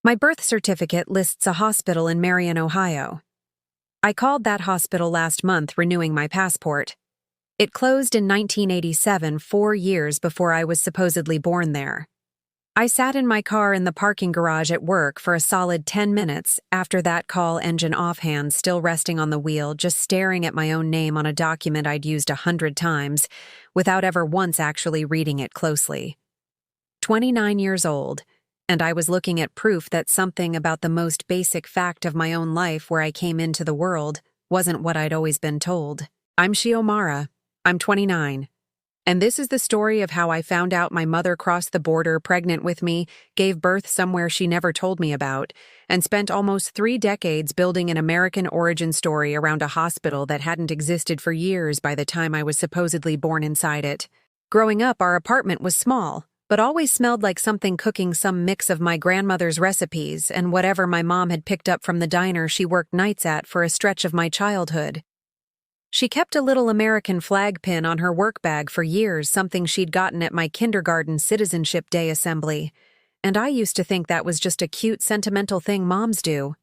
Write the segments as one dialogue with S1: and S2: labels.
S1: My birth certificate lists a hospital in Marion, Ohio. I called that hospital last month renewing my passport. It closed in 1987, 4 years before I was supposedly born there. I sat in my car in the parking garage at work for a solid 10 minutes after that call, engine offhand, still resting on the wheel, just staring at my own name on a document I'd used 100 times, without ever once actually reading it closely. 29 years old, and I was looking at proof that something about the most basic fact of my own life, where I came into the world, wasn't what I'd always been told. I'm Shiomara. I'm 29. And this is the story of how I found out my mother crossed the border pregnant with me, gave birth somewhere she never told me about, and spent almost 3 decades building an American origin story around a hospital that hadn't existed for years by the time I was supposedly born inside it. Growing up, our apartment was small, but always smelled like something cooking some mix of my grandmother's recipes and whatever my mom had picked up from the diner she worked nights at for a stretch of my childhood. She kept a little American flag pin on her work bag for years, something she'd gotten at my kindergarten Citizenship Day assembly, and I used to think that was just a cute, sentimental thing moms do.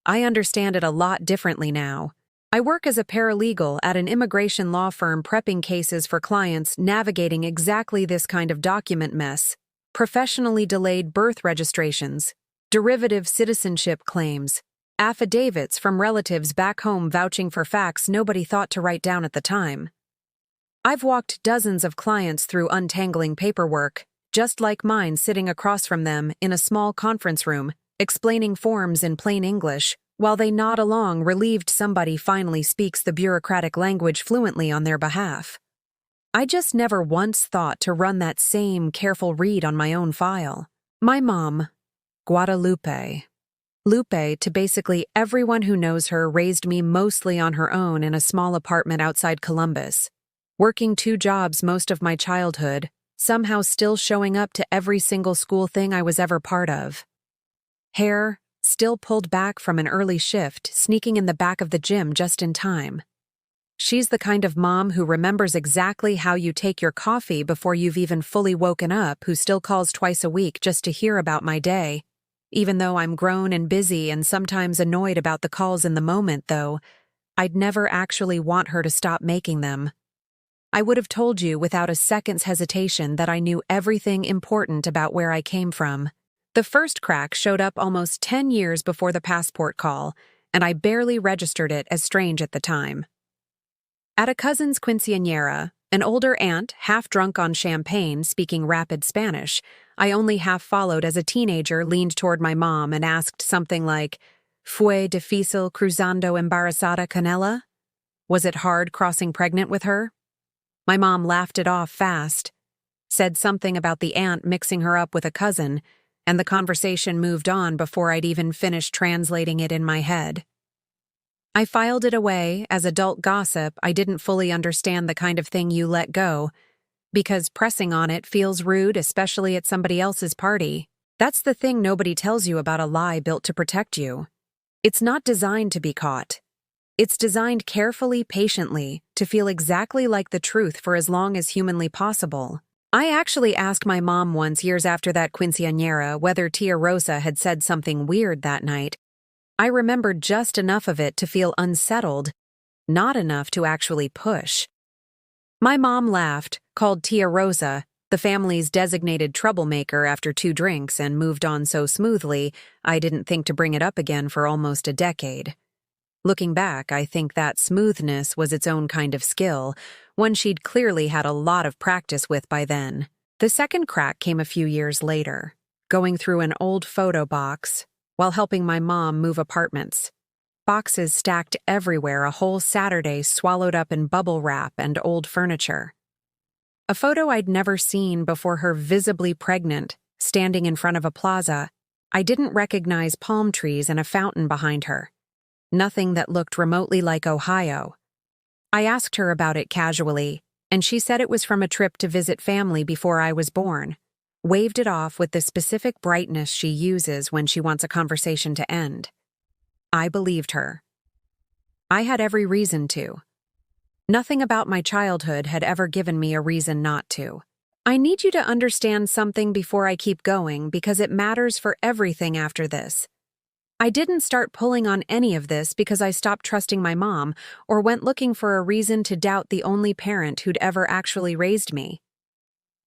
S1: I understand it a lot differently now. I work as a paralegal at an immigration law firm, prepping cases for clients navigating exactly this kind of document mess: professionally delayed birth registrations, derivative citizenship claims, affidavits from relatives back home vouching for facts nobody thought to write down at the time. I've walked dozens of clients through untangling paperwork, just like mine, sitting across from them in a small conference room, explaining forms in plain English, while they nod along, relieved somebody finally speaks the bureaucratic language fluently on their behalf. I just never once thought to run that same careful read on my own file. My mom, Guadalupe. Lupe, to basically everyone who knows her, raised me mostly on her own in a small apartment outside Columbus, working 2 jobs most of my childhood, somehow still showing up to every single school thing I was ever part of. Hair still pulled back from an early shift, sneaking in the back of the gym just in time. She's the kind of mom who remembers exactly how you take your coffee before you've even fully woken up, who still calls twice a week just to hear about my day. Even though I'm grown and busy and sometimes annoyed about the calls in the moment, though, I'd never actually want her to stop making them. I would have told you without a second's hesitation that I knew everything important about where I came from. The first crack showed up almost 10 years before the passport call, and I barely registered it as strange at the time. At a cousin's quinceañera, an older aunt, half drunk on champagne, speaking rapid Spanish, I only half followed as a teenager, leaned toward my mom and asked something like, "Fue difícil cruzando embarazada con ella?" Was it hard crossing pregnant with her? My mom laughed it off fast, said something about the aunt mixing her up with a cousin, and the conversation moved on before I'd even finished translating it in my head. I filed it away as adult gossip. I didn't fully understand the kind of thing you let go, because pressing on it feels rude, especially at somebody else's party. That's the thing nobody tells you about a lie built to protect you. It's not designed to be caught. It's designed carefully, patiently, to feel exactly like the truth for as long as humanly possible. I actually asked my mom once, years after that quinceañera, whether Tia Rosa had said something weird that night. I remembered just enough of it to feel unsettled, not enough to actually push. My mom laughed, called Tia Rosa the family's designated troublemaker after 2 drinks, and moved on so smoothly I didn't think to bring it up again for almost a decade. Looking back, I think that smoothness was its own kind of skill, one she'd clearly had a lot of practice with by then. The second crack came a few years later, going through an old photo box while helping my mom move apartments. Boxes stacked everywhere, a whole Saturday swallowed up in bubble wrap and old furniture. A photo I'd never seen before, her visibly pregnant, standing in front of a plaza. I didn't recognize palm trees and a fountain behind her. Nothing that looked remotely like Ohio. I asked her about it casually, and she said it was from a trip to visit family before I was born. Waved it off with the specific brightness she uses when she wants a conversation to end. I believed her. I had every reason to. Nothing about my childhood had ever given me a reason not to. I need you to understand something before I keep going because it matters for everything after this. I didn't start pulling on any of this because I stopped trusting my mom or went looking for a reason to doubt the only parent who'd ever actually raised me.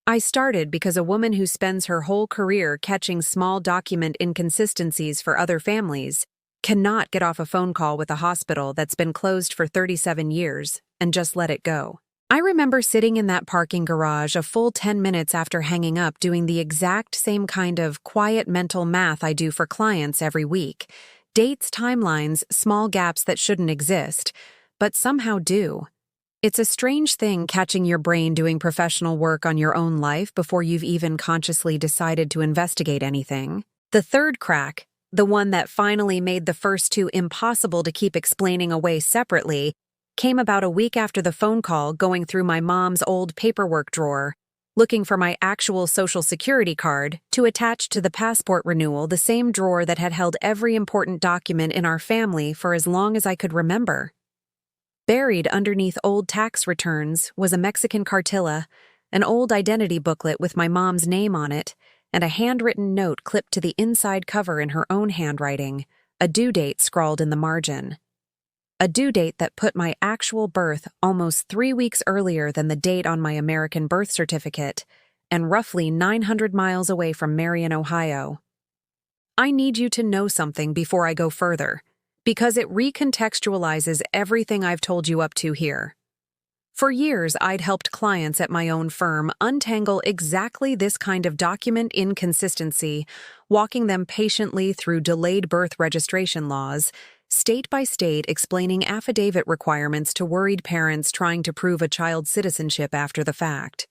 S1: I started because a woman who spends her whole career catching small document inconsistencies for other families cannot get off a phone call with a hospital that's been closed for 37 years and just let it go. I remember sitting in that parking garage a full 10 minutes after hanging up doing the exact same kind of quiet mental math I do for clients every week. Dates, timelines, small gaps that shouldn't exist, but somehow do. It's a strange thing catching your brain doing professional work on your own life before you've even consciously decided to investigate anything. The third crack, the one that finally made the first two impossible to keep explaining away separately, came about a week after the phone call, going through my mom's old paperwork drawer, looking for my actual Social Security card to attach to the passport renewal, the same drawer that had held every important document in our family for as long as I could remember. Buried underneath old tax returns was a Mexican cartilla, an old identity booklet with my mom's name on it, and a handwritten note clipped to the inside cover in her own handwriting, a due date scrawled in the margin. A due date that put my actual birth almost 3 weeks earlier than the date on my American birth certificate, and roughly 900 miles away from Marion, Ohio. I need you to know something before I go further, because it recontextualizes everything I've told you up to here. For years, I'd helped clients at my own firm untangle exactly this kind of document inconsistency, walking them patiently through delayed birth registration laws, state by state explaining affidavit requirements to worried parents trying to prove a child's citizenship after the fact.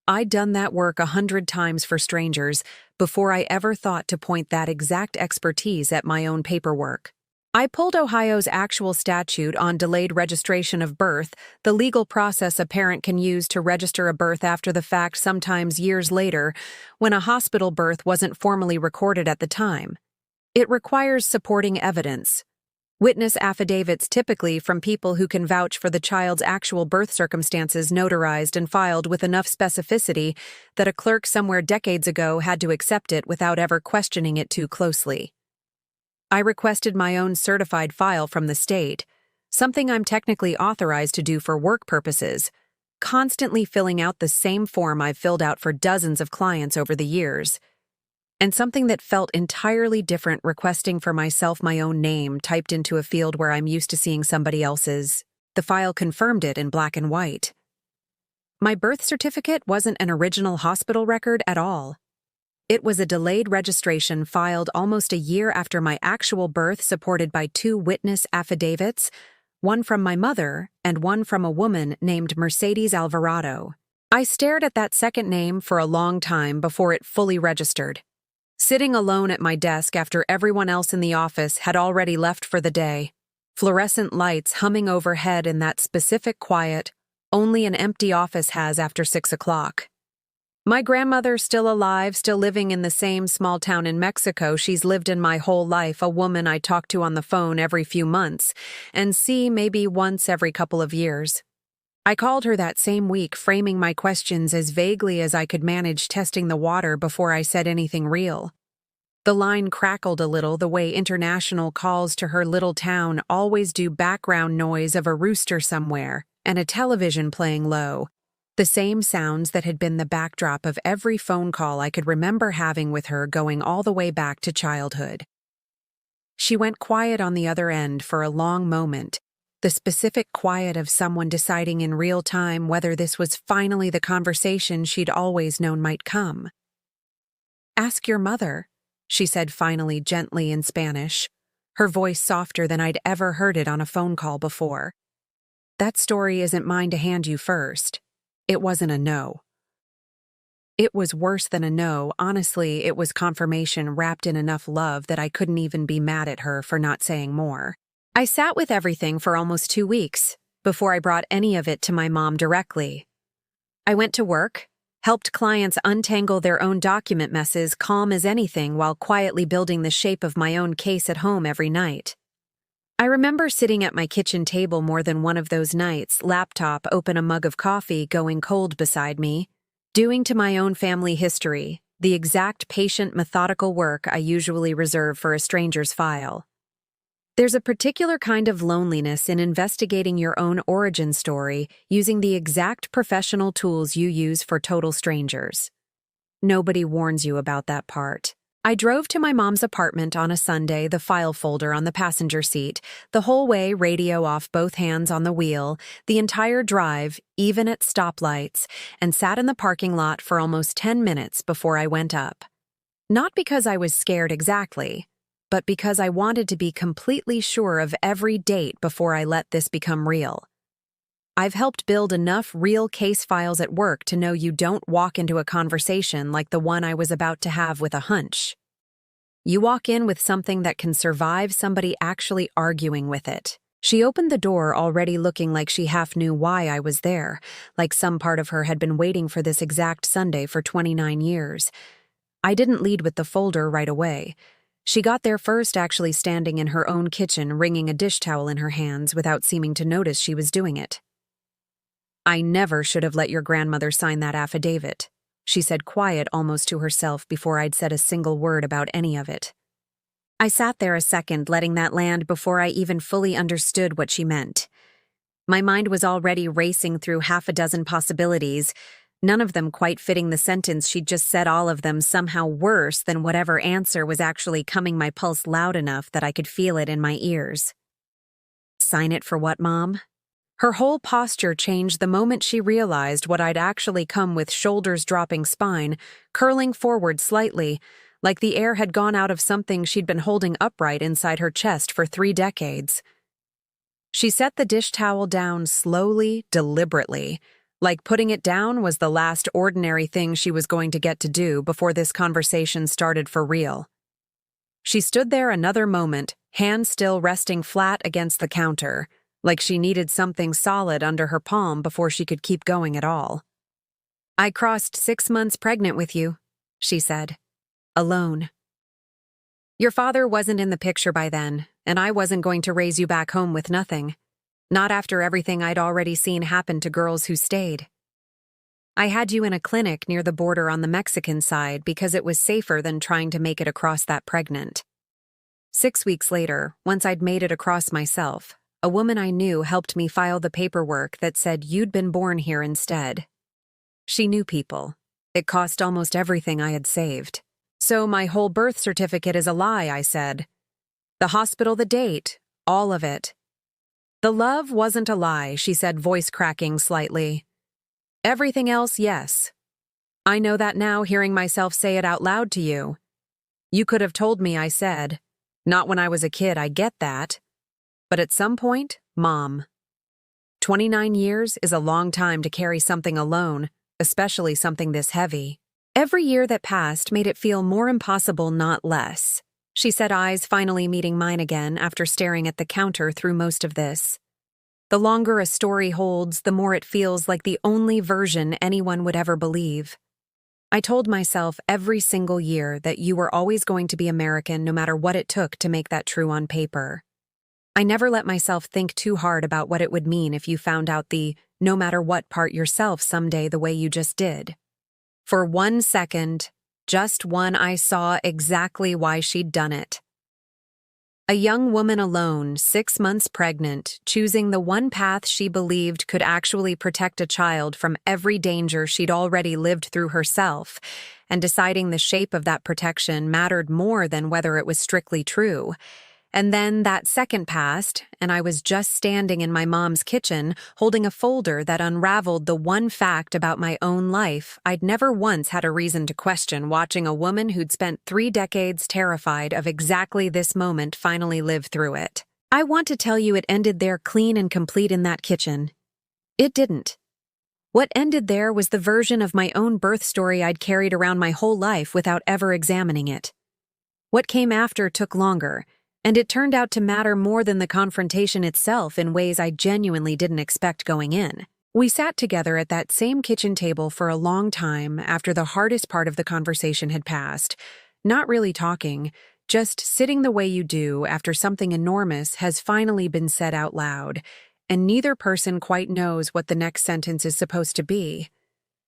S1: I'd done that work 100 times for strangers before I ever thought to point that exact expertise at my own paperwork. I pulled Ohio's actual statute on delayed registration of birth, the legal process a parent can use to register a birth after the fact, sometimes years later, when a hospital birth wasn't formally recorded at the time. It requires supporting evidence. Witness affidavits, typically from people who can vouch for the child's actual birth circumstances, notarized and filed with enough specificity that a clerk somewhere decades ago had to accept it without ever questioning it too closely. I requested my own certified file from the state, something I'm technically authorized to do for work purposes, constantly filling out the same form I've filled out for dozens of clients over the years. And something that felt entirely different, requesting for myself my own name typed into a field where I'm used to seeing somebody else's. The file confirmed it in black and white. My birth certificate wasn't an original hospital record at all. It was a delayed registration filed almost a year after my actual birth, supported by 2 witness affidavits, one from my mother and one from a woman named Mercedes Alvarado. I stared at that second name for a long time before it fully registered. Sitting alone at my desk after everyone else in the office had already left for the day, fluorescent lights humming overhead in that specific quiet only an empty office has after 6 o'clock. My grandmother, still alive, still living in the same small town in Mexico she's lived in my whole life, a woman I talk to on the phone every few months and see maybe once every couple of years. I called her that same week, framing my questions as vaguely as I could manage, testing the water before I said anything real. The line crackled a little, the way international calls to her little town always do, background noise of a rooster somewhere and a television playing low. The same sounds that had been the backdrop of every phone call I could remember having with her, going all the way back to childhood. She went quiet on the other end for a long moment, the specific quiet of someone deciding in real time whether this was finally the conversation she'd always known might come. "Ask your mother," she said finally, gently in Spanish, her voice softer than I'd ever heard it on a phone call before. "That story isn't mine to hand you first." It wasn't a no. It was worse than a no. Honestly, it was confirmation wrapped in enough love that I couldn't even be mad at her for not saying more. I sat with everything for almost 2 weeks before I brought any of it to my mom directly. I went to work, helped clients untangle their own document messes, calm as anything, while quietly building the shape of my own case at home every night. I remember sitting at my kitchen table more than one of those nights, laptop open, a mug of coffee going cold beside me, Doing to my own family history, the exact patient, methodical work I usually reserve for a stranger's file. There's a particular kind of loneliness in investigating your own origin story using the exact professional tools you use for total strangers. Nobody warns you about that part. I drove to my mom's apartment on a Sunday, the file folder on the passenger seat, the whole way radio off, both hands on the wheel, the entire drive, even at stoplights, and sat in the parking lot for almost 10 minutes before I went up. Not because I was scared exactly, but because I wanted to be completely sure of every date before I let this become real. I've helped build enough real case files at work to know you don't walk into a conversation like the one I was about to have with a hunch. You walk in with something that can survive somebody actually arguing with it. She opened the door already looking like she half knew why I was there, like some part of her had been waiting for this exact Sunday for 29 years. I didn't lead with the folder right away. She got there first, actually standing in her own kitchen, wringing a dish towel in her hands without seeming to notice she was doing it. "I never should have let your grandmother sign that affidavit," she said, quiet almost to herself before I'd said a single word about any of it. I sat there a second, letting that land before I even fully understood what she meant. My mind was already racing through half a dozen possibilities, none of them quite fitting the sentence she'd just said, all of them somehow worse than whatever answer was actually coming my pulse loud enough that I could feel it in my ears. "Sign it for what, Mom?" Her whole posture changed the moment she realized what I'd actually come with, shoulders dropping, spine curling forward slightly, like the air had gone out of something she'd been holding upright inside her chest for 3 decades. She set the dish towel down slowly, deliberately, like putting it down was the last ordinary thing she was going to get to do before this conversation started for real. She stood there another moment, hand still resting flat against the counter, like she needed something solid under her palm before she could keep going at all. "I crossed 6 months pregnant with you," she said. "Alone. Your father wasn't in the picture by then, and I wasn't going to raise you back home with nothing. Not after everything I'd already seen happen to girls who stayed. I had you in a clinic near the border on the Mexican side because it was safer than trying to make it across that pregnant. 6 weeks later, once I'd made it across myself, a woman I knew helped me file the paperwork that said you'd been born here instead. She knew people. It cost almost everything I had saved. So my whole birth certificate is a lie," I said. "The hospital, the date, all of it." "The love wasn't a lie," she said, voice cracking slightly. "Everything else, yes. I know that now, hearing myself say it out loud to you. You could have told me," I said. "Not when I was a kid, I get that. But at some point, Mom. 29 years is a long time to carry something alone, especially something this heavy." Every year that passed made it feel more impossible, not less, she said, eyes finally meeting mine again after staring at the counter through most of this. "The longer a story holds, the more it feels like the only version anyone would ever believe. I told myself every single year that you were always going to be American no matter what it took to make that true on paper. I never let myself think too hard about what it would mean if you found out the no matter what part yourself someday the way you just did. For 1 second, just one, I saw exactly why she'd done it. A young woman alone, 6 months pregnant, choosing the one path she believed could actually protect a child from every danger she'd already lived through herself, and deciding the shape of that protection mattered more than whether it was strictly true. And then that second passed, and I was just standing in my mom's kitchen, holding a folder that unraveled the one fact about my own life I'd never once had a reason to question, watching a woman who'd spent 3 decades terrified of exactly this moment finally live through it. I want to tell you it ended there, clean and complete, in that kitchen. It didn't. What ended there was the version of my own birth story I'd carried around my whole life without ever examining it. What came after took longer, and it turned out to matter more than the confrontation itself in ways I genuinely didn't expect going in. We sat together at that same kitchen table for a long time after the hardest part of the conversation had passed, not really talking, just sitting the way you do after something enormous has finally been said out loud, and neither person quite knows what the next sentence is supposed to be.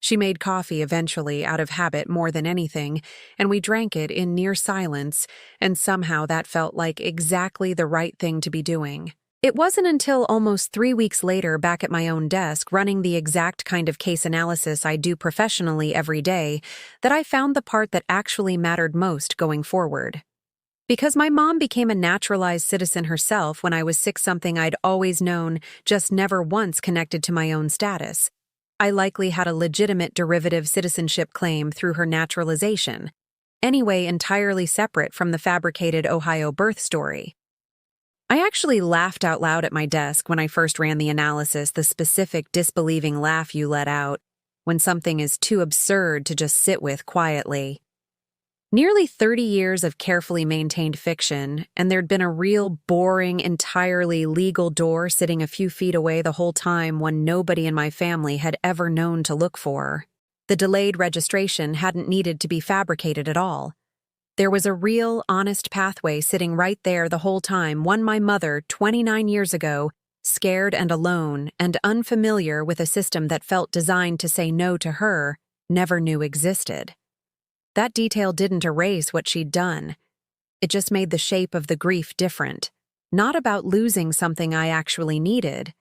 S1: She made coffee eventually, out of habit more than anything, and we drank it in near silence, and somehow that felt like exactly the right thing to be doing. It wasn't until almost 3 weeks later, back at my own desk, running the exact kind of case analysis I do professionally every day, that I found the part that actually mattered most going forward. Because my mom became a naturalized citizen herself when I was 6, something I'd always known, just never once connected to my own status. I likely had a legitimate derivative citizenship claim through her naturalization, anyway entirely separate from the fabricated Ohio birth story. I actually laughed out loud at my desk when I first ran the analysis, the specific disbelieving laugh you let out when something is too absurd to just sit with quietly. Nearly 30 years of carefully maintained fiction, and there'd been a real boring, entirely legal door sitting a few feet away the whole time, one nobody in my family had ever known to look for. The delayed registration hadn't needed to be fabricated at all. There was a real, honest pathway sitting right there the whole time, one my mother, 29 years ago, scared and alone and unfamiliar with a system that felt designed to say no to her, never knew existed. That detail didn't erase what she'd done. It just made the shape of the grief different. Not about losing something I actually needed,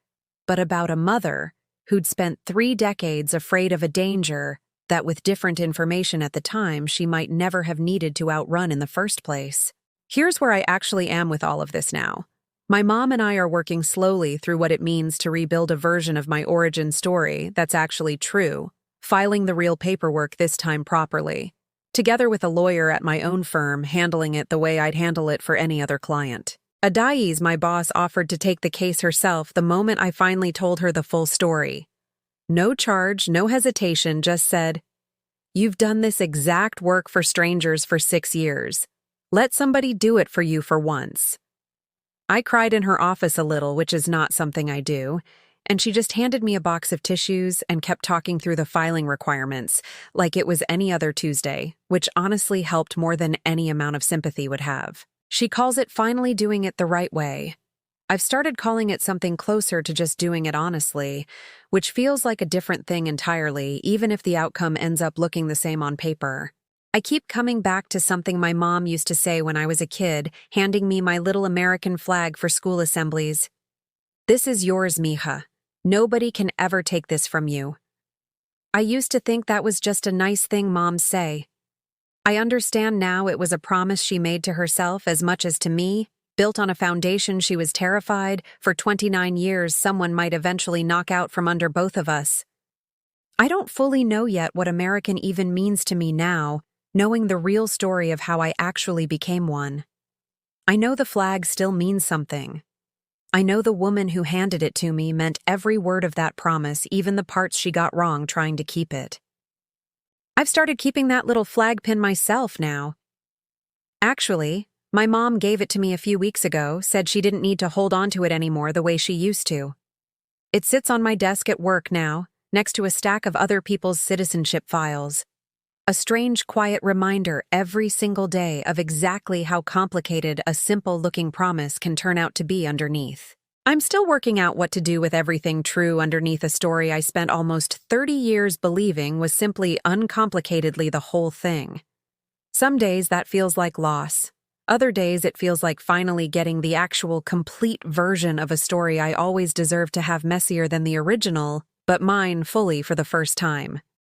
S1: but about a mother who'd spent 3 decades afraid of a danger that, with different information at the time, she might never have needed to outrun in the first place. Here's where I actually am with all of this now. My mom and I are working slowly through what it means to rebuild a version of my origin story that's actually true, filing the real paperwork this time properly, together with a lawyer at my own firm handling it the way I'd handle it for any other client. Adai's, my boss, offered to take the case herself the moment I finally told her the full story. No charge, no hesitation, just said, "You've done this exact work for strangers for 6 years. Let somebody do it for you for once." I cried in her office a little, which is not something I do, and she just handed me a box of tissues and kept talking through the filing requirements like it was any other Tuesday, which honestly helped more than any amount of sympathy would have. She calls it finally doing it the right way. I've started calling it something closer to just doing it honestly, which feels like a different thing entirely, even if the outcome ends up looking the same on paper. I keep coming back to something my mom used to say when I was a kid, handing me my little American flag for school assemblies. "This is yours, mija. Nobody can ever take this from you." I used to think that was just a nice thing moms say. I understand now it was a promise she made to herself as much as to me, built on a foundation she was terrified for 29 years someone might eventually knock out from under both of us. I don't fully know yet what American even means to me now, knowing the real story of how I actually became one. I know the flag still means something. I know the woman who handed it to me meant every word of that promise, even the parts she got wrong trying to keep it. I've started keeping that little flag pin myself now. Actually, my mom gave it to me a few weeks ago, said she didn't need to hold on to it anymore the way she used to. It sits on my desk at work now, next to a stack of other people's citizenship files. A strange, quiet reminder every single day of exactly how complicated a simple-looking promise can turn out to be underneath. I'm still working out what to do with everything true underneath a story I spent almost 30 years believing was simply uncomplicatedly the whole thing. Some days that feels like loss. Other days it feels like finally getting the actual complete version of a story I always deserved to have, messier than the original, but mine fully for the first time.